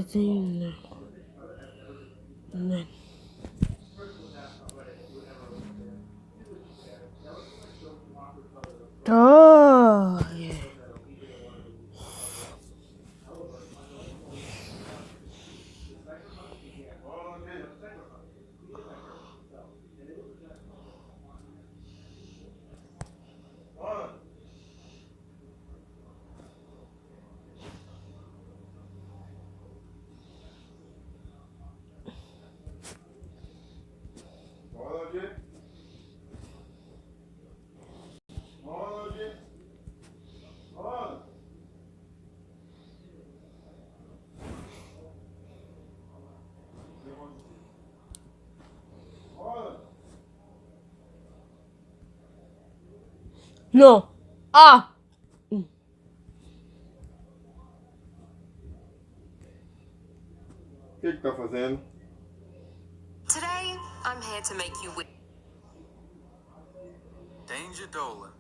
thing. Oh, yeah. No. Ah. O que tá fazendo? Today, I'm here to make you Danger Dolan.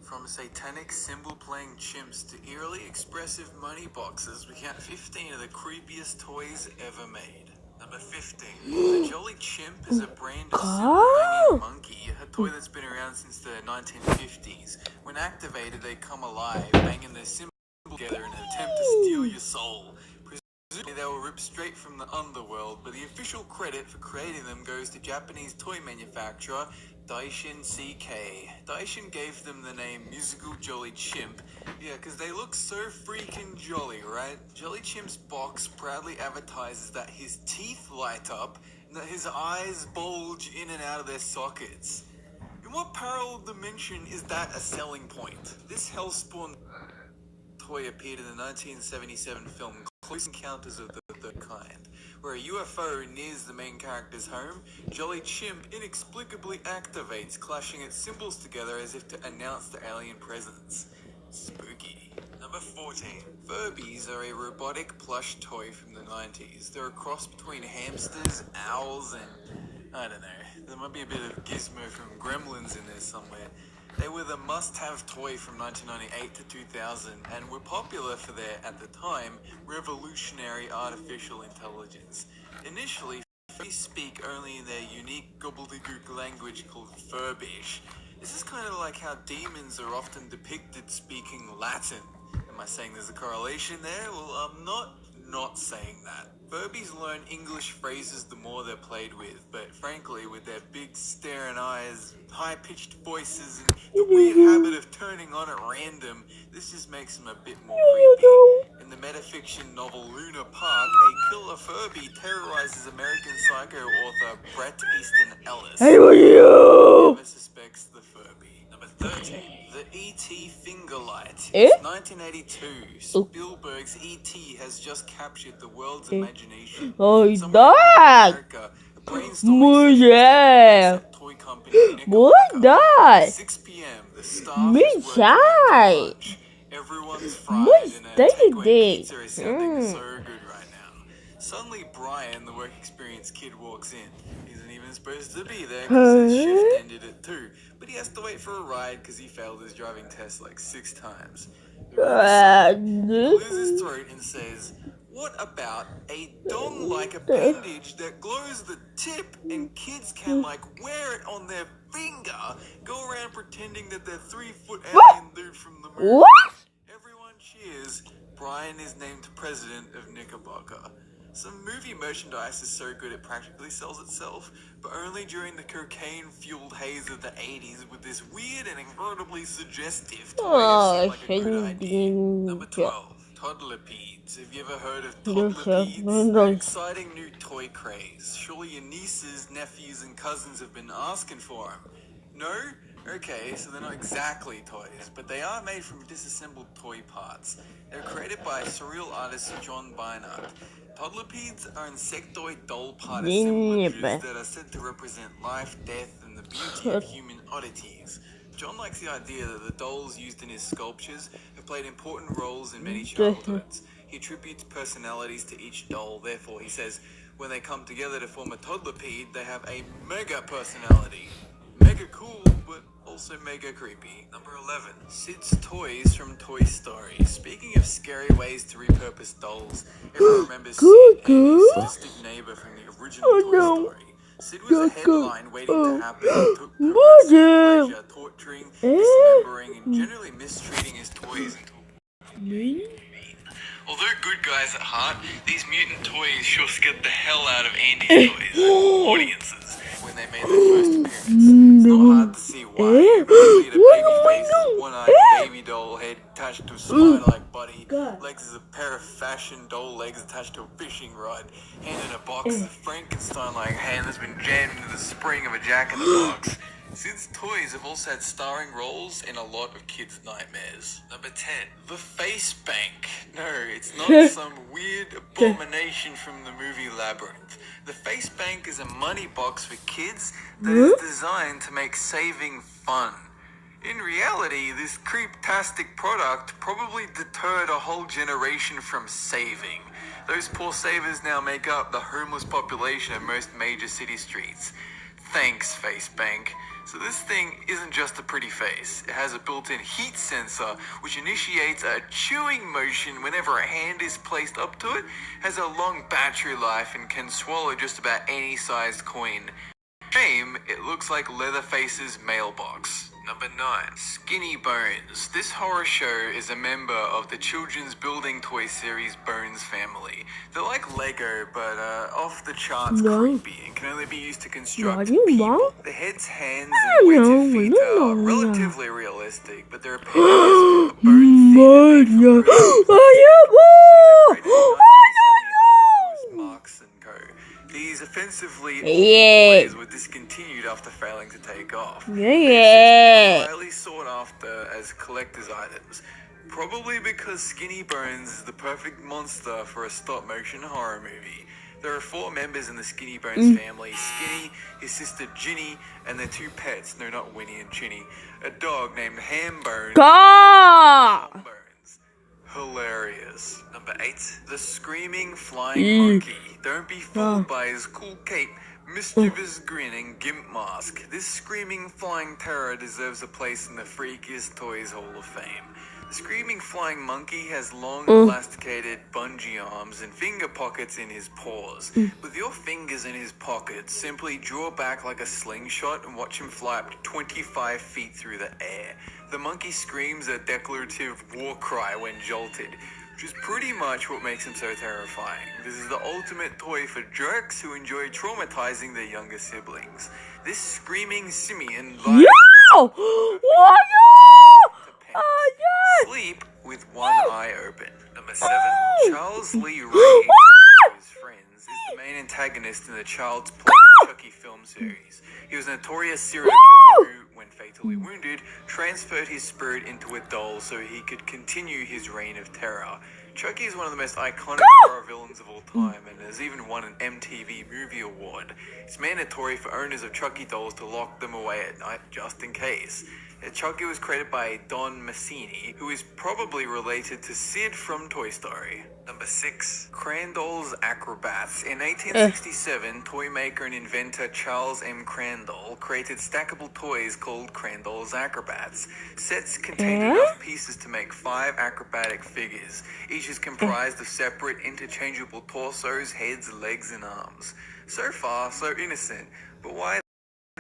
From satanic symbol-playing chimps to eerily expressive money boxes, we count 15 of the creepiest toys ever made. Number 15. The Jolly Chimp is a brand of symbol-banging monkey, a toy that's been around since the 1950s. When activated, they come alive, banging their symbol together in an attempt to steal your soul. Presumably, they were ripped straight from the underworld, but the official credit for creating them goes to Japanese toy manufacturer Daishin CK. Daishin gave them the name Musical Jolly Chimp. Yeah, because they look so freaking jolly, right? Jolly Chimp's box proudly advertises that his teeth light up and that his eyes bulge in and out of their sockets. In what parallel dimension is that a selling point? This hellspawn toy appeared in the 1977 film Close Encounters of the Third Kind, where a UFO nears the main character's home. Jolly Chimp inexplicably activates, clashing its symbols together as if to announce the alien presence. Spooky. Number 14. Furbies are a robotic plush toy from the 90s. They're a cross between hamsters, owls, and I don't know. There might be a bit of Gizmo from Gremlins in there somewhere. They were the must-have toy from 1998 to 2000 and were popular for their, at the time, revolutionary artificial intelligence. Initially, Furbies speak only in their unique gobbledygook language called Furbish. This is kind of like how demons are often depicted speaking Latin. Am I saying there's a correlation there? Well, I'm not saying that. Furbies learn English phrases the more they're played with, but frankly, with their big staring eyes, high-pitched voices, and the weird habit of turning on at random, this just makes them a bit more creepy. In the metafiction novel Luna Park, a killer Furby terrorizes American Psycho author Bret Easton Ellis. Hey, will you? Never suspects the Furby. Number 13. The E.T. Finger Light. Eh? It's 1982. Spielberg's E.T. has just captured the world's imagination. Oh, Somewhere in that. America, a brainstorming session Yeah. at toy company What Knickerbocker. that? 6 p.m. The staff Me is working shy. into lunch. Everyone's fried What's and a that takeaway thing? pizza is sounding so good right now. Suddenly Brian, the work experience kid, walks in. He isn't even supposed to be there because his shift ended at 2. But he has to wait for a ride because he failed his driving test like 6 times. He clears his throat and says, "What about a dong-like appendage that glows the tip and kids can like wear it on their finger, go around pretending that they're 3-foot alien dude from the moon?" What? Everyone cheers. Brian is named president of Knickerbocker. Some movie merchandise is so good it practically sells itself, but only during the cocaine-fueled haze of the 80s with this weird and incredibly suggestive toy Oh, seemed like a good idea. Number 12. Toddlerpedes. Have you ever heard of Toddlerpedes? An exciting new toy craze. Surely your nieces, nephews, and cousins have been asking for them. No? Okay, so they're not exactly toys, but they are made from disassembled toy parts. They're created by surreal artist John Beinart. Toddlerpedes are insectoid doll part assemblages that are said to represent life, death, and the beauty of human oddities. John likes the idea that the dolls used in his sculptures have played important roles in many childhoods. He attributes personalities to each doll, therefore he says, when they come together to form a toddlerpede, they have a mega personality. Mega cool, but Also mega creepy. Number 11. Sid's Toys from Toy Story. Speaking of scary ways to repurpose dolls, everyone remembers Sid, Andy's sadistic neighbor from the original Toy Story. Sid was a headline waiting to happen and took perverse pleasure torturing, dismembering, and generally mistreating his toys until... Although good guys at heart, these mutant toys sure scared the hell out of Andy's toys audiences when they made their first appearance. It's not hard to see why. Usually a baby face, one-eyed baby doll head attached to a spider-like body, legs as a pair of fashion doll legs attached to a fishing rod, hand in a box, a Frankenstein-like hand that's been jammed into the spring of a jack-in-the-box. Sid's toys have also had starring roles in a lot of kids' nightmares. Number 10. The Face Bank. No, it's not some weird abomination from the movie Labyrinth. The Face Bank is a money box for kids that is designed to make saving fun. In reality, this creep-tastic product probably deterred a whole generation from saving. Those poor savers now make up the homeless population of most major city streets. Thanks, Face Bank. So this thing isn't just a pretty face. It has a built-in heat sensor which initiates a chewing motion whenever a hand is placed up to it, has a long battery life, and can swallow just about any sized coin. Shame, it looks like Leatherface's mailbox. Number 9. Skinny Bones. This horror show is a member of the children's building toy series Bones family. They're like Lego, but off the charts creepy and can only be used to construct people. The heads, hands, and weighted feet are relatively realistic, but their appearance is bone thin. Marks and Co. These offensively toys were discontinued after failing to take off. Highly sought after as collector's items, probably because Skinny Bones is the perfect monster for a stop-motion horror movie. There are 4 members in the Skinny Bones family: Skinny, his sister Ginny, and their 2 pets, no, not Winnie and Chinny, a dog named Hambones. Hilarious. Number 8. The Screaming Flying Monkey. Don't be fooled by his cool cape, mischievous grin, and gimp mask. This screaming flying terror deserves a place in the Freakiest Toys Hall of Fame. The Screaming Flying Monkey has long elasticated bungee arms and finger pockets in his paws. With your fingers in his pockets, simply draw back like a slingshot and watch him fly up to 25 feet through the air. The monkey screams a declarative war cry when jolted, which is pretty much what makes him so terrifying. This is the ultimate toy for jerks who enjoy traumatizing their younger siblings. This screaming simian lies sleep with one eye open. Number 7. Charles Lee Ray, his friends, is the main antagonist in the Child's Play Chucky film series. He was a notorious serial killer who, when fatally wounded, transferred his spirit into a doll so he could continue his reign of terror. Chucky is one of the most iconic horror villains of all time and has even won an MTV Movie Award. It's mandatory for owners of Chucky dolls to lock them away at night just in case. Chucky was created by Don Mancini, who is probably related to Sid from Toy Story. Number 6. Crandall's Acrobats. In 1867, toy maker and inventor Charles M. Crandall created stackable toys called Crandall's Acrobats. Sets contained enough pieces to make 5 acrobatic figures. Each is comprised of separate interchangeable torsos, heads, legs, and arms. So far, so innocent, but why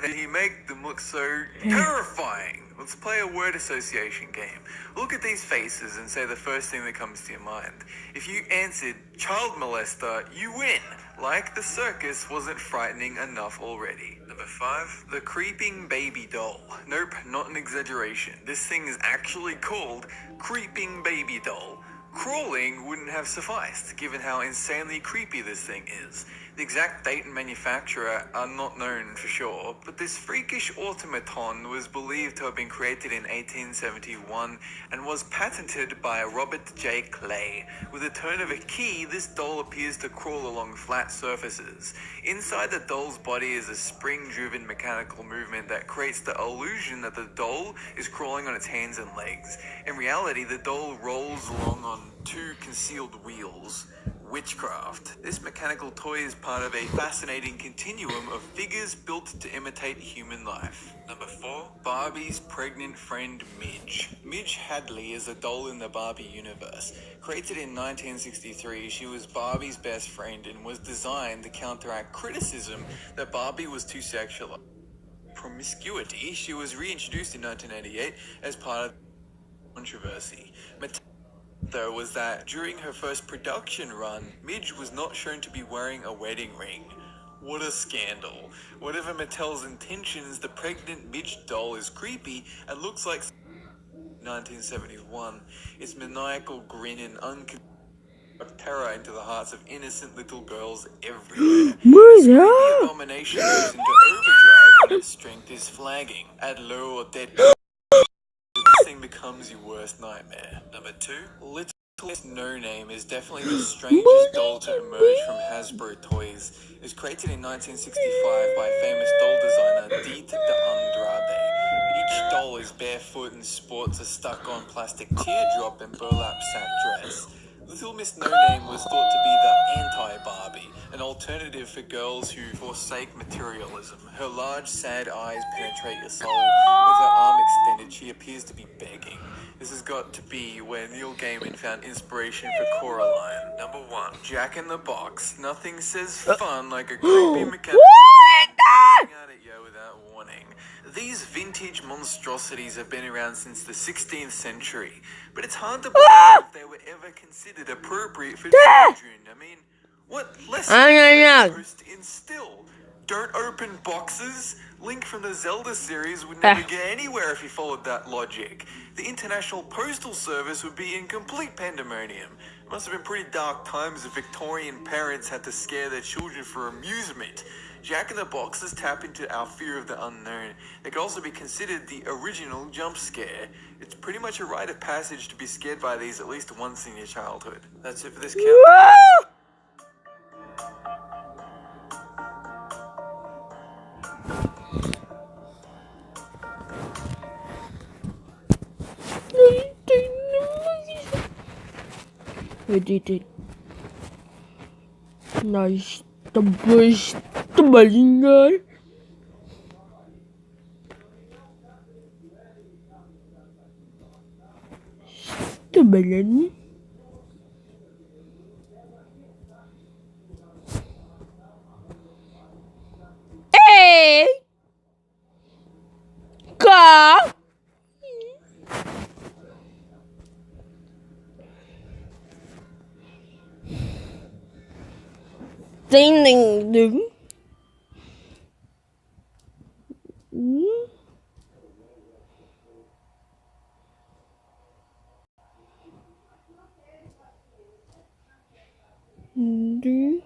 did he make them look so terrifying? Let's play a word association game. Look at these faces and say the first thing that comes to your mind. If you answered child molester, you win. Like the circus wasn't frightening enough already. Number 5. The Creeping Baby Doll. Nope, not an exaggeration. This thing is actually called Creeping Baby Doll. Crawling wouldn't have sufficed, given how insanely creepy this thing is. The exact date and manufacturer are not known for sure, but this freakish automaton was believed to have been created in 1871 and was patented by Robert J. Clay. With a turn of a key, this doll appears to crawl along flat surfaces. Inside the doll's body is a spring-driven mechanical movement that creates the illusion that the doll is crawling on its hands and legs. In reality, the doll rolls along on 2 concealed wheels. witchcraft. This mechanical toy is part of a fascinating continuum of figures built to imitate human life. Number 4, Barbie's pregnant friend Midge. Midge Hadley is a doll in the Barbie universe. Created in 1963, she was Barbie's best friend and was designed to counteract criticism that Barbie was too sexual. Promiscuity, she was reintroduced in 1988 as part of controversy. Though was that during her first production run, Midge was not shown to be wearing a wedding ring. What a scandal. Whatever Mattel's intentions, the pregnant Midge doll is creepy and looks like 1971. Its maniacal grin and of terror into the hearts of innocent little girls everywhere. This creepy abomination goes into overdrive when its strength is flagging. Add low or dead this thing becomes your worst nightmare. Number 2, Little Miss No Name is definitely the strangest doll to emerge from Hasbro Toys. It was created in 1965 by famous doll designer Diet de Andrade. Each doll is barefoot and sports a stuck-on plastic teardrop and burlap sack dress. Little Miss No Name was thought to be the anti-Barbie, an alternative for girls who forsake materialism. Her large, sad eyes penetrate your soul. With her arm extended, she appears to be begging. This has got to be where Neil Gaiman found inspiration for Coraline. Number 1, Jack in the Box. Nothing says fun like a creepy mechanical at you without warning. These vintage monstrosities have been around since the 16th century, but it's hard to believe if they were ever considered appropriate for children. I mean, what lessons are they supposed to instill? Don't open boxes? Link from the Zelda series would never get anywhere if you followed that logic. The International Postal Service would be in complete pandemonium. It must have been pretty dark times if Victorian parents had to scare their children for amusement. Jack in the Boxes tap into our fear of the unknown. They could also be considered the original jump scare. It's pretty much a rite of passage to be scared by these at least once in your childhood. That's it for this count. We did it. Nice. The best. The best. The melon. Hey! Ka! Ding ding ding. Ding.